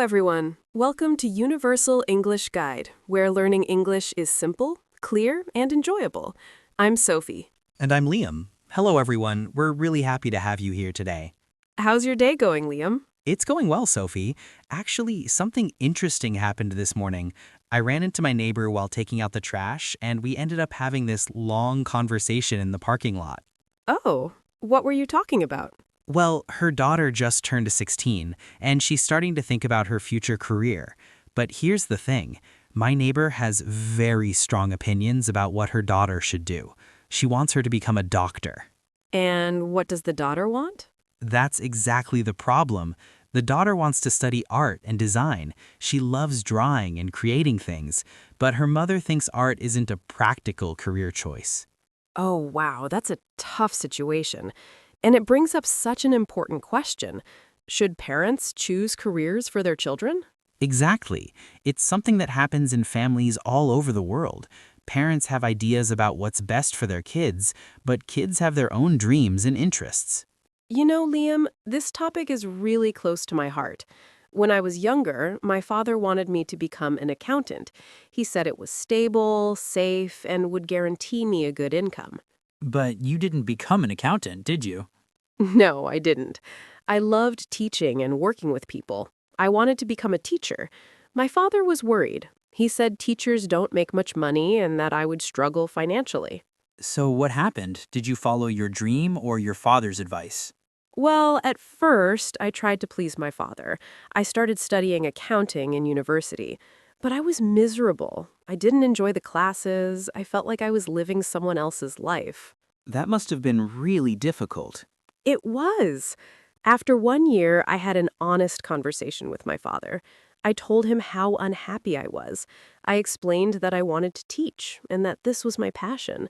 everyone. Welcome to Universal English Guide, where learning English is simple, clear, and enjoyable. I'm Sophie. And I'm Liam. Hello, everyone. We're really happy to have you here today. How's your day going, Liam? It's going well, Sophie. Actually, something interesting happened this morning. I ran into my neighbor while taking out the trash, and we ended up having this long conversation in the parking lot. Oh, what were you talking about? Well, her daughter just turned 16, and she's starting to think about her future career. But here's the thing. My neighbor has very strong opinions about what her daughter should do. She wants her to become a doctor. And what does the daughter want? That's exactly the problem. The daughter wants to study art and design. She loves drawing and creating things, but her mother thinks art isn't a practical career choice. Oh, wow, that's a tough situation. And it brings up such an important question. Should parents choose careers for their children? Exactly. It's something that happens in families all over the world. Parents have ideas about what's best for their kids, but kids have their own dreams and interests. You know, Liam, this topic is really close to my heart. When I was younger, my father wanted me to become an accountant. He said it was stable, safe, and would guarantee me a good income. But you didn't become an accountant, did you? No, I didn't. I loved teaching and working with people. I wanted to become a teacher. My father was worried. He said teachers don't make much money and that I would struggle financially. So what happened? Did you follow your dream or your father's advice? Well, at first, I tried to please my father. I started studying accounting in university. But I was miserable. I didn't enjoy the classes. I felt like I was living someone else's life. That must have been really difficult. It was. After 1 year, I had an honest conversation with my father. I told him how unhappy I was. I explained that I wanted to teach and that this was my passion.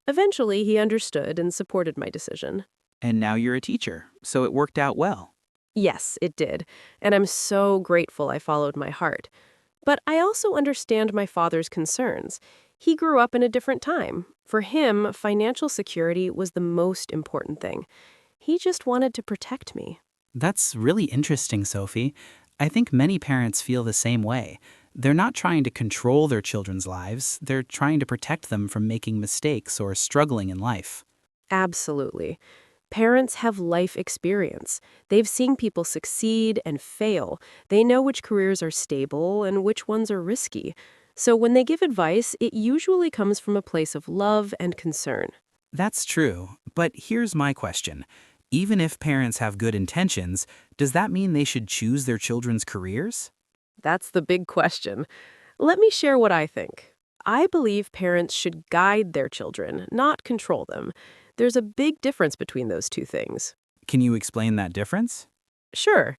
Eventually, he understood and supported my decision. And now you're a teacher, so it worked out well. Yes, it did. And I'm so grateful I followed my heart. But I also understand my father's concerns. He grew up in a different time. For him, financial security was the most important thing. He just wanted to protect me. That's really interesting, Sophie. I think many parents feel the same way. They're not trying to control their children's lives. They're trying to protect them from making mistakes or struggling in life. Absolutely. Parents have life experience. They've seen people succeed and fail. They know which careers are stable and which ones are risky. So when they give advice, it usually comes from a place of love and concern. That's true, but here's my question. Even if parents have good intentions, does that mean they should choose their children's careers? That's the big question. Let me share what I think. I believe parents should guide their children, not control them. There's a big difference between those two things. Can you explain that difference? Sure.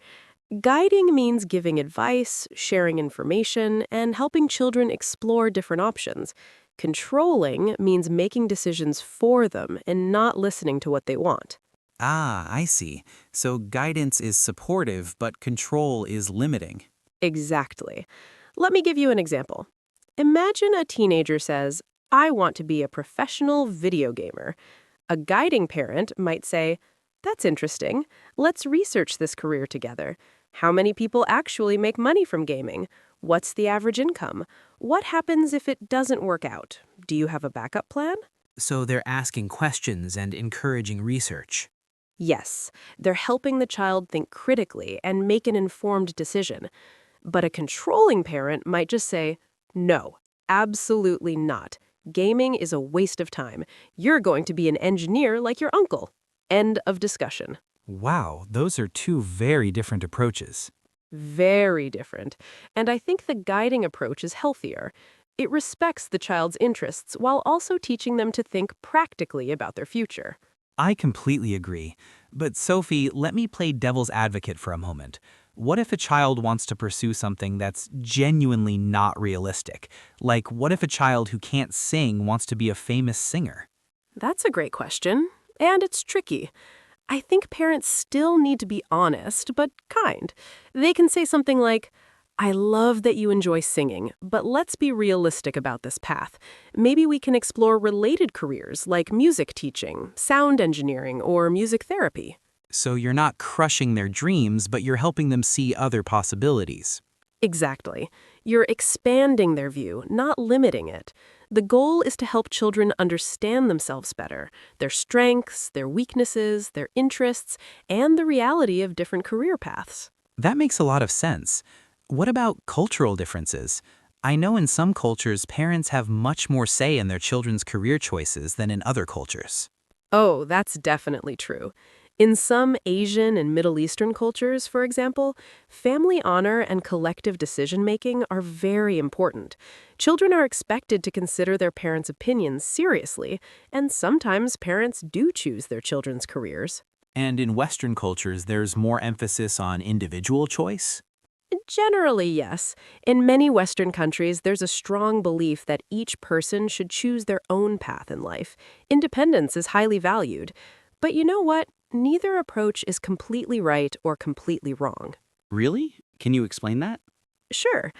Guiding means giving advice, sharing information, and helping children explore different options. Controlling means making decisions for them and not listening to what they want. Ah, I see. So guidance is supportive, but control is limiting. Exactly. Let me give you an example. Imagine a teenager says, "I want to be a professional video gamer." A guiding parent might say, "That's interesting. Let's research this career together. How many people actually make money from gaming? What's the average income? What happens if it doesn't work out? Do you have a backup plan?" So they're asking questions and encouraging research. Yes, they're helping the child think critically and make an informed decision. But a controlling parent might just say, "No, absolutely not. Gaming is a waste of time. You're going to be an engineer like your uncle." End of discussion. Wow, those are two very different approaches. Very different. And I think the guiding approach is healthier. It respects the child's interests while also teaching them to think practically about their future. I completely agree. But Sophie, let me play devil's advocate for a moment. What if a child wants to pursue something that's genuinely not realistic? Like, what if a child who can't sing wants to be a famous singer? That's a great question. And it's tricky. I think parents still need to be honest, but kind. They can say something like, "I love that you enjoy singing, but let's be realistic about this path. Maybe we can explore related careers like music teaching, sound engineering, or music therapy." So you're not crushing their dreams, but you're helping them see other possibilities. Exactly. You're expanding their view, not limiting it. The goal is to help children understand themselves better, their strengths, their weaknesses, their interests, and the reality of different career paths. That makes a lot of sense. What about cultural differences? I know in some cultures, parents have much more say in their children's career choices than in other cultures. Oh, that's definitely true. In some Asian and Middle Eastern cultures, for example, family honor and collective decision-making are very important. Children are expected to consider their parents' opinions seriously, and sometimes parents do choose their children's careers. And in Western cultures, there's more emphasis on individual choice? Generally, yes. In many Western countries, there's a strong belief that each person should choose their own path in life. Independence is highly valued. But you know what? Neither approach is completely right or completely wrong. Really? Can you explain that? Sure.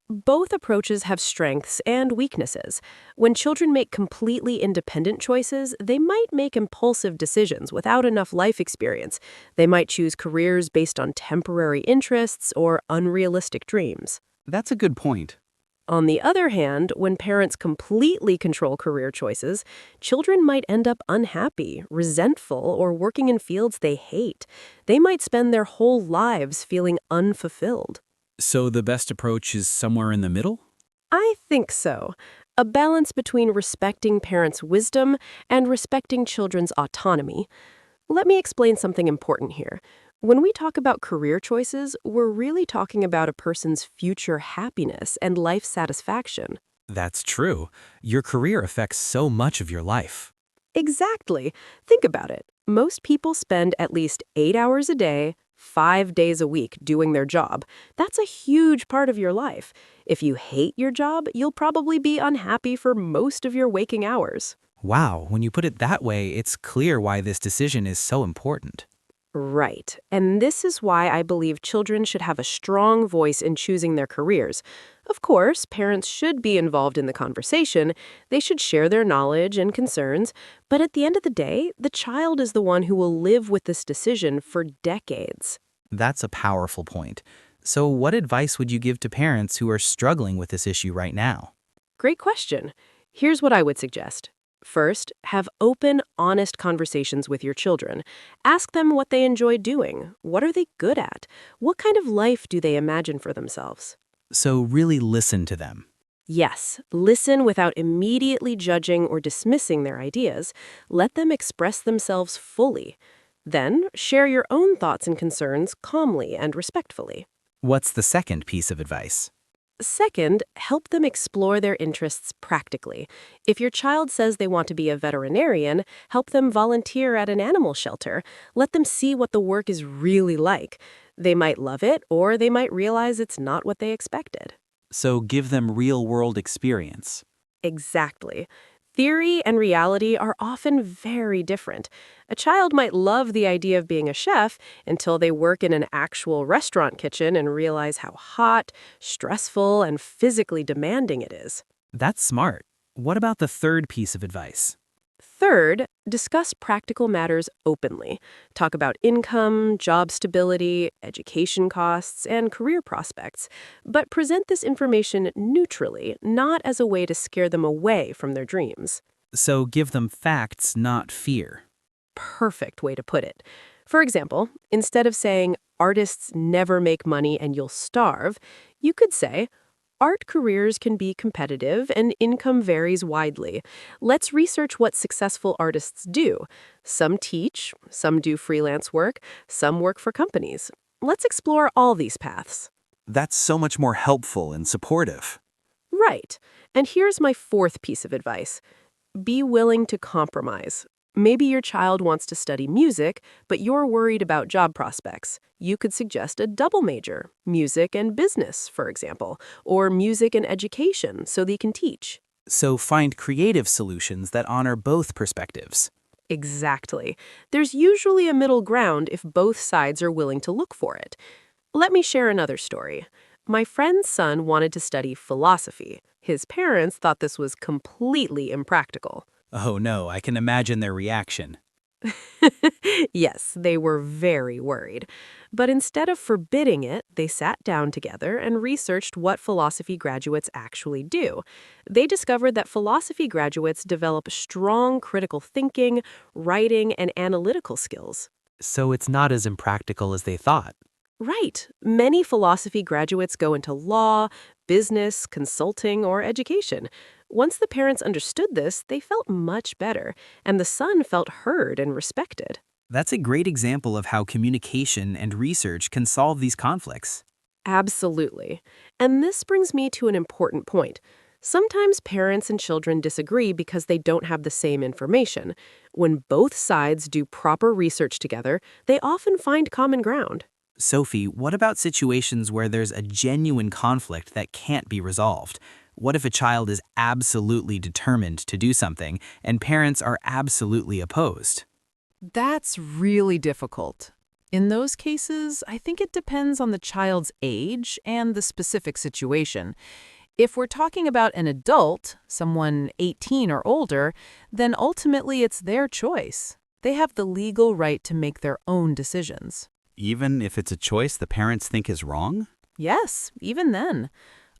Both approaches have strengths and weaknesses. When children make completely independent choices, they might make impulsive decisions without enough life experience. They might choose careers based on temporary interests or unrealistic dreams. That's a good point. On the other hand, when parents completely control career choices, children might end up unhappy, resentful, or working in fields they hate. They might spend their whole lives feeling unfulfilled. So the best approach is somewhere in the middle? I think so. A balance between respecting parents' wisdom and respecting children's autonomy. Let me explain something important here. When we talk about career choices, we're really talking about a person's future happiness and life satisfaction. That's true. Your career affects so much of your life. Exactly. Think about it. Most people spend at least 8 hours a day, 5 days a week doing their job. That's a huge part of your life. If you hate your job, you'll probably be unhappy for most of your waking hours. Wow, when you put it that way, it's clear why this decision is so important. Right. And this is why I believe children should have a strong voice in choosing their careers. Of course, parents should be involved in the conversation. They should share their knowledge and concerns. But at the end of the day, the child is the one who will live with this decision for decades. That's a powerful point. So what advice would you give to parents who are struggling with this issue right now? Great question. Here's what I would suggest. First, have open, honest conversations with your children. Ask them what they enjoy doing. What are they good at? What kind of life do they imagine for themselves? So really listen to them. Yes, listen without immediately judging or dismissing their ideas. Let them express themselves fully. Then, share your own thoughts and concerns calmly and respectfully. What's the second piece of advice? Second, help them explore their interests practically. If your child says they want to be a veterinarian, help them volunteer at an animal shelter. Let them see what the work is really like. They might love it, or they might realize it's not what they expected. So give them real-world experience. Exactly. Theory and reality are often very different. A child might love the idea of being a chef until they work in an actual restaurant kitchen and realize how hot, stressful, and physically demanding it is. That's smart. What about the third piece of advice? Third, discuss practical matters openly. Talk about income, job stability, education costs, and career prospects. But present this information neutrally, not as a way to scare them away from their dreams. So give them facts, not fear. Perfect way to put it. For example, instead of saying, artists never make money and you'll starve, you could say, art careers can be competitive and income varies widely. Let's research what successful artists do. Some teach, some do freelance work, some work for companies. Let's explore all these paths. That's so much more helpful and supportive. Right. And here's my fourth piece of advice. Be willing to compromise. Maybe your child wants to study music, but you're worried about job prospects. You could suggest a double major, music and business, for example, or music and education, so they can teach. So find creative solutions that honor both perspectives. Exactly. There's usually a middle ground if both sides are willing to look for it. Let me share another story. My friend's son wanted to study philosophy. His parents thought this was completely impractical. Oh no, I can imagine their reaction. Yes, they were very worried. But instead of forbidding it, they sat down together and researched what philosophy graduates actually do. They discovered that philosophy graduates develop strong critical thinking, writing, and analytical skills. So it's not as impractical as they thought. Right. Many philosophy graduates go into law, business, consulting, or education. Once the parents understood this, they felt much better, and the son felt heard and respected. That's a great example of how communication and research can solve these conflicts. Absolutely. And this brings me to an important point. Sometimes parents and children disagree because they don't have the same information. When both sides do proper research together, they often find common ground. Sophie, what about situations where there's a genuine conflict that can't be resolved? What if a child is absolutely determined to do something and parents are absolutely opposed? That's really difficult. In those cases, I think it depends on the child's age and the specific situation. If we're talking about an adult, someone 18 or older, then ultimately it's their choice. They have the legal right to make their own decisions. Even if it's a choice the parents think is wrong? Yes, even then.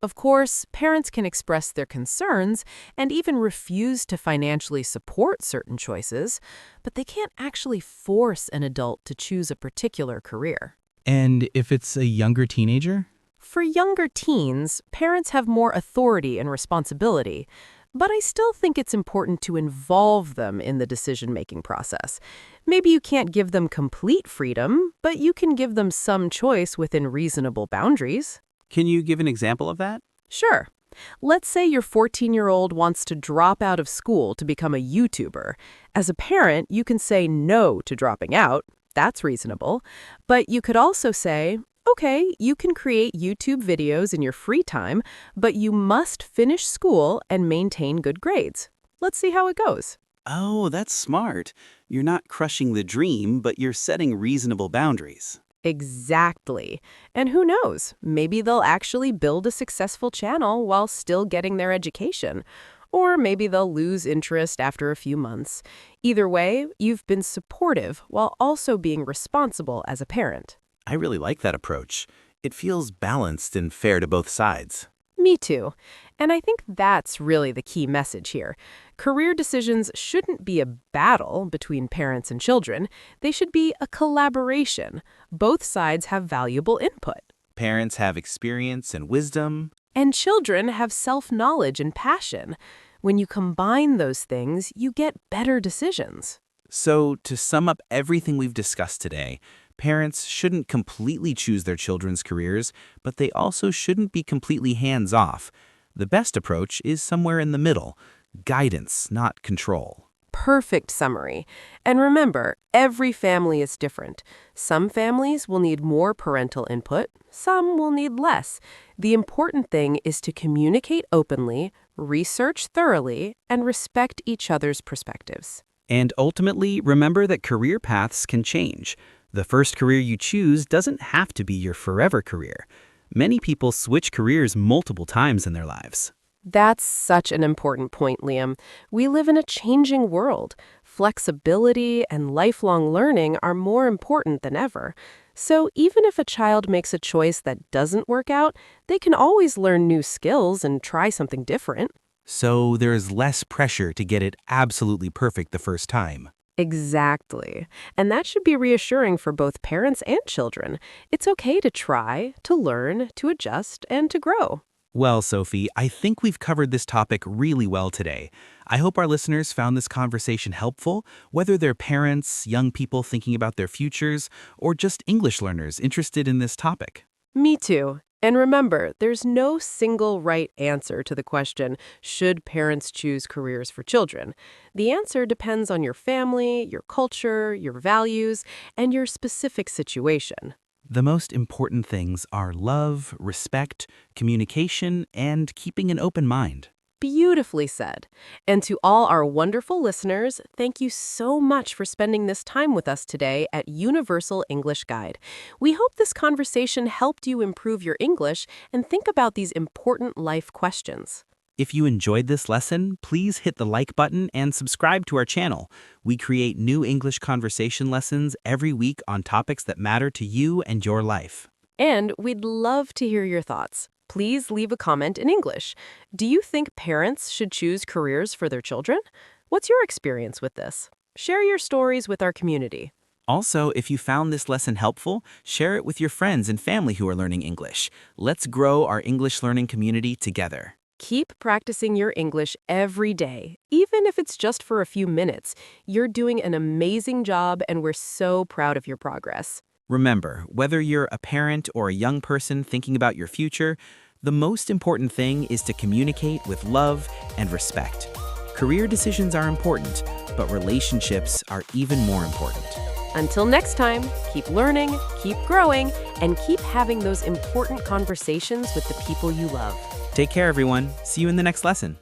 Of course, parents can express their concerns and even refuse to financially support certain choices, but they can't actually force an adult to choose a particular career. And if it's a younger teenager? For younger teens, parents have more authority and responsibility, but I still think it's important to involve them in the decision-making process. Maybe you can't give them complete freedom, but you can give them some choice within reasonable boundaries. Can you give an example of that? Sure. Let's say your 14-year-old wants to drop out of school to become a YouTuber. As a parent, you can say no to dropping out. That's reasonable. But you could also say, okay, you can create YouTube videos in your free time, but you must finish school and maintain good grades. Let's see how it goes. Oh, that's smart. You're not crushing the dream, but you're setting reasonable boundaries. Exactly. And who knows, maybe they'll actually build a successful channel while still getting their education. Or maybe they'll lose interest after a few months. Either way, you've been supportive while also being responsible as a parent. I really like that approach. It feels balanced and fair to both sides. Me too. And I think that's really the key message here. Career decisions shouldn't be a battle between parents and children. They should be a collaboration. Both sides have valuable input. Parents have experience and wisdom. And children have self-knowledge and passion. When you combine those things, you get better decisions. So, to sum up everything we've discussed today, parents shouldn't completely choose their children's careers, but they also shouldn't be completely hands-off. The best approach is somewhere in the middle, guidance, not control. Perfect summary. And remember, every family is different. Some families will need more parental input, some will need less. The important thing is to communicate openly, research thoroughly, and respect each other's perspectives. And ultimately, remember that career paths can change. The first career you choose doesn't have to be your forever career. Many people switch careers multiple times in their lives. That's such an important point, Liam. We live in a changing world. Flexibility and lifelong learning are more important than ever. So even if a child makes a choice that doesn't work out, they can always learn new skills and try something different. So, there's less pressure to get it absolutely perfect the first time. Exactly. And that should be reassuring for both parents and children. It's okay to try, to learn, to adjust, and to grow. Well, Sophie, I think we've covered this topic really well today. I hope our listeners found this conversation helpful, whether they're parents, young people thinking about their futures, or just English learners interested in this topic. Me too. And remember, there's no single right answer to the question, should parents choose careers for children? The answer depends on your family, your culture, your values, and your specific situation. The most important things are love, respect, communication, and keeping an open mind. Beautifully said. And to all our wonderful listeners, thank you so much for spending this time with us today at Universal English Guide. We hope this conversation helped you improve your English and think about these important life questions. If you enjoyed this lesson, please hit the like button and subscribe to our channel. We create new English conversation lessons every week on topics that matter to you and your life. And we'd love to hear your thoughts. Please leave a comment in English. Do you think parents should choose careers for their children? What's your experience with this? Share your stories with our community. Also, if you found this lesson helpful, share it with your friends and family who are learning English. Let's grow our English learning community together. Keep practicing your English every day, even if it's just for a few minutes. You're doing an amazing job, and we're so proud of your progress. Remember, whether you're a parent or a young person thinking about your future, the most important thing is to communicate with love and respect. Career decisions are important, but relationships are even more important. Until next time, keep learning, keep growing, and keep having those important conversations with the people you love. Take care, everyone. See you in the next lesson.